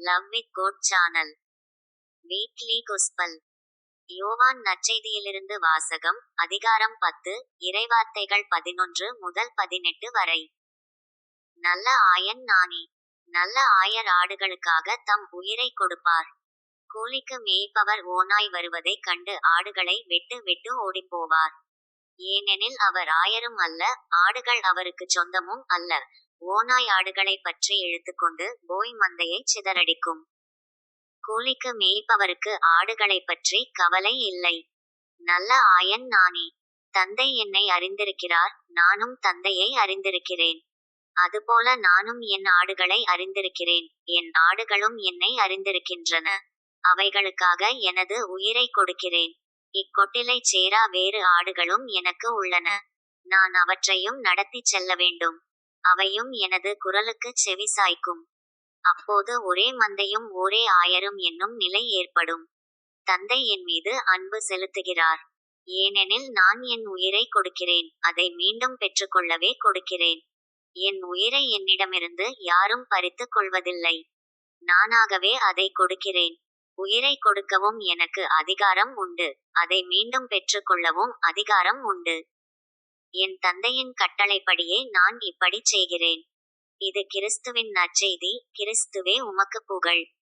Love with code channel. Weekly gospel. யோவான் நற்செய்தியிலிருந்து வாசகம். அதிகாரம் 10, இறைவார்த்தைகள் 11 முதல் 18 வரை. நல்ல ஆயன் நானே. நல்ல ஆயர் ஆடுகளுக்காக தம் உயிரை கொடுப்பார். கூலிக்கு மேய்ப்பவர் ஓநாய் வருவதைக் கண்டு ஆடுகளை விட்டு விட்டு ஓடிப்போவார். ஏனெனில் அவர் ஆயரும் அல்ல, ஆடுகள் அவருக்குச் சொந்தமும் அல்ல. ஓநாய் ஆடுகளைப் பற்றி இழுத்துக்கொண்டு போய் மந்தையைச் சிதறடிக்கும். கூலிக்கு மேய்ப்பவருக்கு ஆடுகளைப் பற்றி கவலை இல்லை. நல்ல ஆயன் நானே. தந்தை என்னை அறிந்திருக்கிறார், நானும் தந்தையை அறிந்திருக்கிறேன். அதுபோல நானும் என் ஆடுகளை அறிந்திருக்கிறேன், என் ஆடுகளும் என்னை அறிந்திருக்கின்றன. அவைகளுக்காக எனது உயிரை கொடுக்கிறேன். இக்கொட்டிலைச் சேரா வேறு ஆடுகளும் எனக்கு உள்ளன. நான் அவற்றையும் நடத்திச் செல்ல வேண்டும். அவையும் எனது குரலுக்குச் செவி சாய்க்கும். அப்போது ஒரே மந்தையும் ஒரே ஆயரும் என்னும் நிலை ஏற்படும். தந்தை என் மீது அன்பு செலுத்துகிறார். ஏனெனில் நான் என் உயிரை கொடுக்கிறேன், அதை மீண்டும் பெற்றுக்கொள்ளவே கொடுக்கிறேன். என் உயிரை என்னிடமிருந்து யாரும் பறித்துக் கொள்வதில்லை. நானாகவே அதை கொடுக்கிறேன். உயிரை கொடுக்கவும் எனக்கு அதிகாரம் உண்டு, அதை மீண்டும் பெற்றுக்கொள்ளவும் அதிகாரம் உண்டு. என் தந்தையின் கட்டளைப்படியே நான் இப்படிச் செய்கிறேன். இது கிறிஸ்துவின் நற்செய்தி. கிறிஸ்துவே உமக்கு புகழ்.